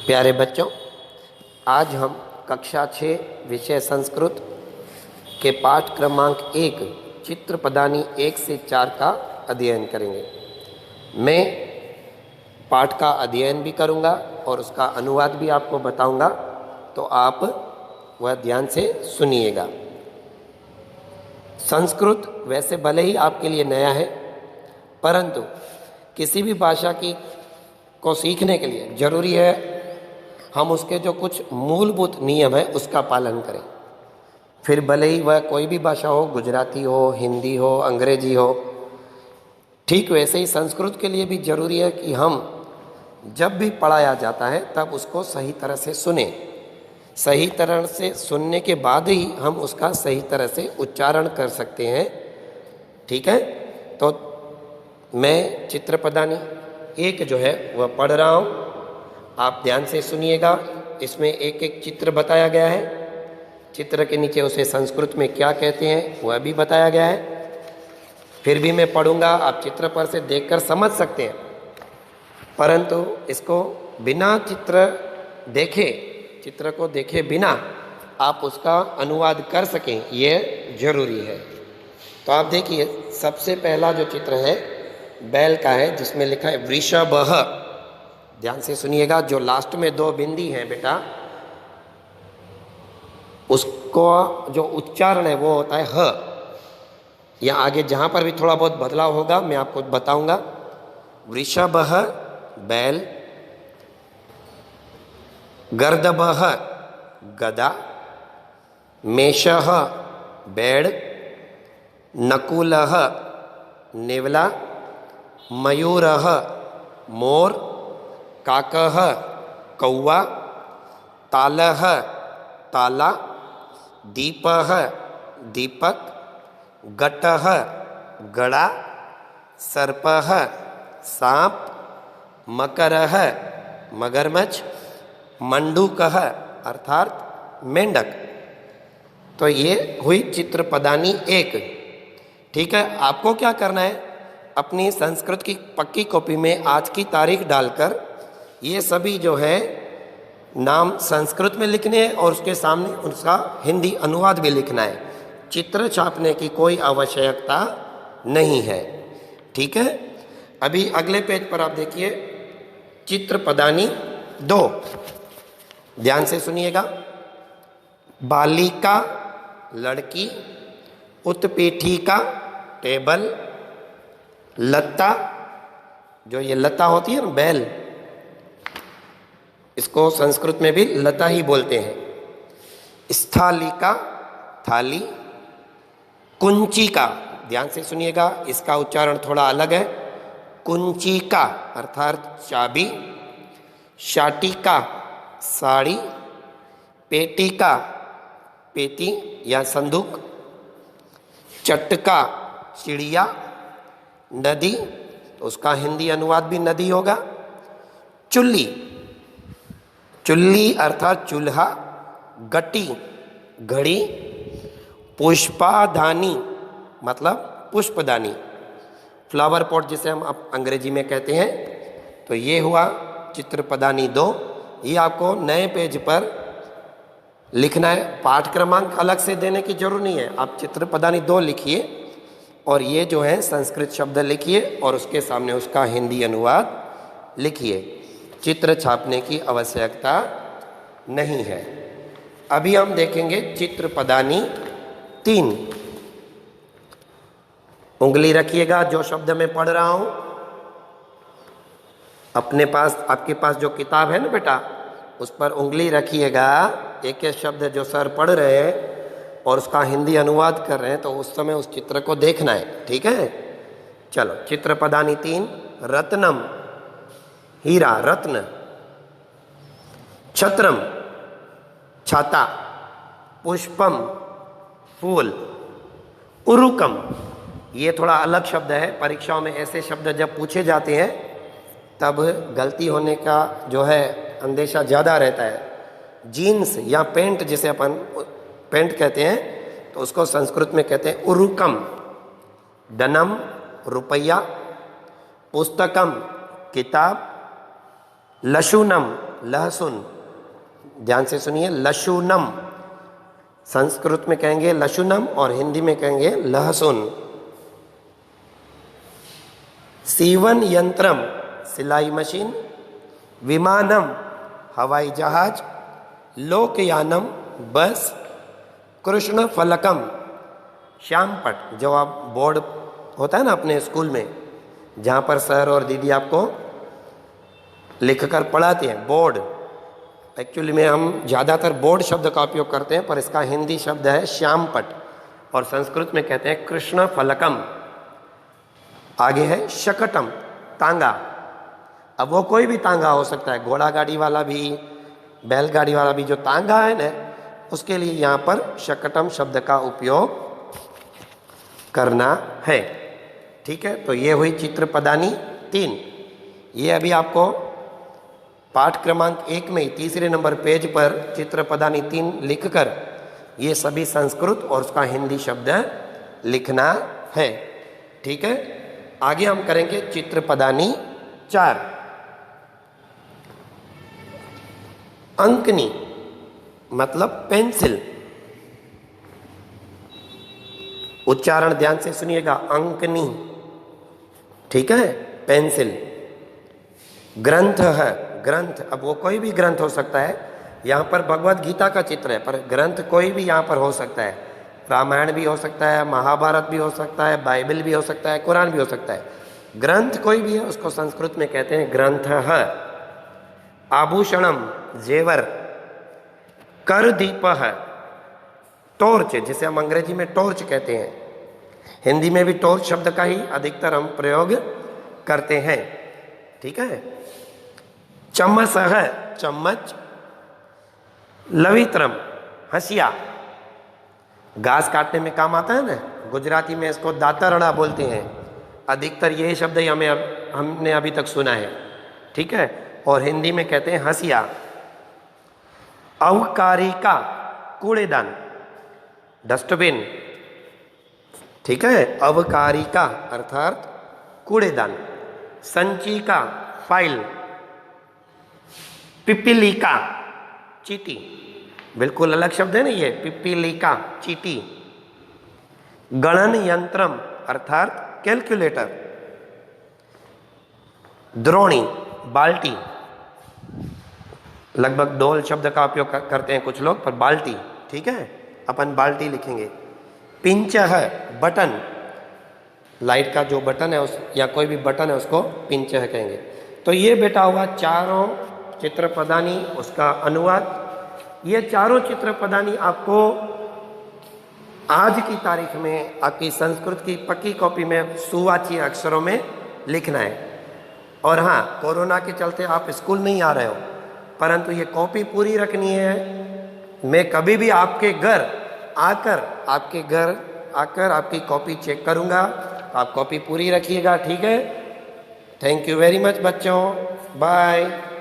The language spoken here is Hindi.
प्यारे बच्चों, आज हम कक्षा 6 विषय संस्कृत के पाठ क्रमांक 1 चित्र पदानी 1 से 4 का अध्ययन करेंगे। मैं पाठ का अध्ययन भी करूंगा और उसका अनुवाद भी आपको बताऊंगा, तो आप वह ध्यान से सुनिएगा। संस्कृत वैसे भले ही आपके लिए नया है, परंतु किसी भी भाषा को सीखने के लिए ज़रूरी है हम उसके जो कुछ मूलभूत नियम है उसका पालन करें। फिर भले ही वह कोई भी भाषा हो, गुजराती हो, हिंदी हो, अंग्रेजी हो, ठीक वैसे ही संस्कृत के लिए भी ज़रूरी है कि हम जब भी पढ़ाया जाता है तब उसको सही तरह से सुने। सही तरह से सुनने के बाद ही हम उसका सही तरह से उच्चारण कर सकते हैं। ठीक है, तो मैं चित्र पदानी 1 जो है वह पढ़ रहा हूँ, आप ध्यान से सुनिएगा। इसमें एक एक चित्र बताया गया है, चित्र के नीचे उसे संस्कृत में क्या कहते हैं वह भी बताया गया है। फिर भी मैं पढ़ूंगा, आप चित्र पर से देखकर समझ सकते हैं, परंतु इसको बिना चित्र को देखे बिना आप उसका अनुवाद कर सकें, यह जरूरी है। तो आप देखिए, सबसे पहला जो चित्र है बैल का है, जिसमें लिखा है वृषभः। ध्यान से सुनिएगा, जो लास्ट में 2 बिंदी हैं बेटा, उसको जो उच्चारण है वो होता है ह। या आगे जहाँ पर भी थोड़ा बहुत बदलाव होगा मैं आपको बताऊंगा। वृषभः बैल, गर्दभः गदा, मेषः बैड़, नकुलः नेवला, मयूरः मोर, काकः कौवा, तालः ताला, दीपः दीपक, घटः घड़ा, सर्पः सांप, मकरः मगरमच्छ, मंडूकः अर्थात मेंढक। तो ये हुई चित्र पदानी 1। ठीक है, आपको क्या करना है, अपनी संस्कृत की पक्की कॉपी में आज की तारीख डालकर ये सभी जो है नाम संस्कृत में लिखने हैं और उसके सामने उसका हिंदी अनुवाद भी लिखना है। चित्र छापने की कोई आवश्यकता नहीं है। ठीक है, अभी अगले पेज पर आप देखिए चित्र पदानी 2, ध्यान से सुनिएगा। बालिका लड़की, उत्पीठिका टेबल, लता, जो ये लता होती है ना बैल, इसको संस्कृत में भी लता ही बोलते हैं। स्थालिका थाली, कुंचिका, ध्यान से सुनिएगा इसका उच्चारण थोड़ा अलग है, कुंचिका अर्थात चाबी, शाटिका साड़ी, पेटिका पेटी या संदूक, चटका चिड़िया, नदी, तो उसका हिंदी अनुवाद भी नदी होगा। चुल्ली, चुल्ली अर्थात चूल्हा, गटी घड़ी, पुष्पादानी मतलब पुष्पदानी, फ्लावर पॉट जिसे हम अंग्रेजी में कहते हैं। तो ये हुआ चित्र पदानी 2। ये आपको नए पेज पर लिखना है, पाठ क्रमांक अलग से देने की जरूरत नहीं है। आप चित्र पदानी 2 लिखिए और ये जो है संस्कृत शब्द लिखिए और उसके सामने उसका हिंदी अनुवाद लिखिए। चित्र छापने की आवश्यकता नहीं है। अभी हम देखेंगे चित्र पदानी 3। उंगली रखिएगा जो शब्द मैं पढ़ रहा हूं अपने पास, आपके पास जो किताब है ना बेटा, उस पर उंगली रखिएगा। एक एक शब्द जो सर पढ़ रहे हैं और उसका हिंदी अनुवाद कर रहे हैं, तो उस समय उस चित्र को देखना है। ठीक है, चलो चित्र पदानी 3। रत्नम हीरा रत्न, छत्रम छाता, पुष्पम फूल, उरुकम, ये थोड़ा अलग शब्द है। परीक्षाओं में ऐसे शब्द जब पूछे जाते हैं तब गलती होने का जो है अंदेशा ज़्यादा रहता है। जीन्स या पेंट, जिसे अपन पेंट कहते हैं, तो उसको संस्कृत में कहते हैं उरुकम। धनम रुपया, पुस्तकम किताब, लशुनम लहसुन, ध्यान से सुनिए, लशुनम। संस्कृत में कहेंगे लशुनम और हिंदी में कहेंगे लहसुन। सीवन यंत्रम, सिलाई मशीन। विमानम, हवाई जहाज। लोकयानम, बस। कृष्ण फलकम, श्यामपट, जो आप बोर्ड होता है ना अपने स्कूल में, जहाँ पर सर और दीदी आपको लिखकर पढ़ाते हैं, बोर्ड। एक्चुअली में हम ज़्यादातर बोर्ड शब्द का उपयोग करते हैं, पर इसका हिंदी शब्द है श्यामपट और संस्कृत में कहते हैं कृष्ण फलकम। आगे है शकटम, तांगा। अब वो कोई भी तांगा हो सकता है, घोड़ा गाड़ी वाला भी, बैलगाड़ी वाला भी। जो तांगा है ना, उसके लिए यहाँ पर शकटम शब्द का उपयोग करना है। ठीक है, तो ये हुई चित्र पदानी 3। ये अभी आपको पाठ क्रमांक 1 में ही तीसरे नंबर पेज पर चित्र पदानी 3 लिखकर ये सभी संस्कृत और उसका हिंदी शब्द लिखना है। ठीक है, आगे हम करेंगे चित्र पदानी 4। अंकनी मतलब पेंसिल। उच्चारण ध्यान से सुनिएगा, अंकनी। ठीक है, पेंसिल। ग्रंथ है, ग्रंथ, अब वो कोई भी ग्रंथ हो सकता है। यहाँ पर भगवत गीता का चित्र है, पर ग्रंथ कोई भी यहाँ पर हो सकता है। रामायण भी हो सकता है, महाभारत भी हो सकता है, बाइबल भी हो सकता है, कुरान भी हो सकता है। ग्रंथ कोई भी है, उसको संस्कृत में कहते हैं ग्रंथ है। आभूषणम, जेवर। कर दीप है, टॉर्च, जिसे हम अंग्रेजी में टॉर्च कहते हैं। हिंदी में भी टॉर्च शब्द का ही अधिकतर हम प्रयोग करते हैं। ठीक है, चम्मच है, चम्मच। लवित्रम, हंसिया, घास काटने में काम आता है ना, गुजराती में इसको दातरड़ा बोलते हैं। अधिकतर यही शब्द ही हमने अभी तक सुना है। ठीक है, और हिंदी में कहते हैं हंसिया। अवकारिका, कूड़ेदान, डस्टबिन। ठीक है, अवकारिका अर्थात कूड़ेदान। संचिका, फाइल। पिपीलिका, चीटी। बिल्कुल अलग शब्द है ना ये, पिपीलिका, चीटी। गणन यंत्रम अर्थात कैलकुलेटर। द्रोणी, बाल्टी। लगभग डोल शब्द का उपयोग करते हैं कुछ लोग, पर बाल्टी। ठीक है, अपन बाल्टी लिखेंगे। पिंच है, बटन। लाइट का जो बटन है उस या कोई भी बटन है उसको पिंच है कहेंगे। तो ये बेटा हुआ चारों चित्र पदानी, उसका अनुवाद। ये चारों चित्र पदानी आपको आज की तारीख में आपकी संस्कृत की पक्की कॉपी में सुवाच्य अक्षरों में लिखना है। और हाँ, कोरोना के चलते आप स्कूल नहीं आ रहे हो, परंतु ये कॉपी पूरी रखनी है। मैं कभी भी आपके घर आकर आपकी कॉपी चेक करूँगा। आप कॉपी पूरी रखिएगा। ठीक है, थैंक यू वेरी मच बच्चों, बाय।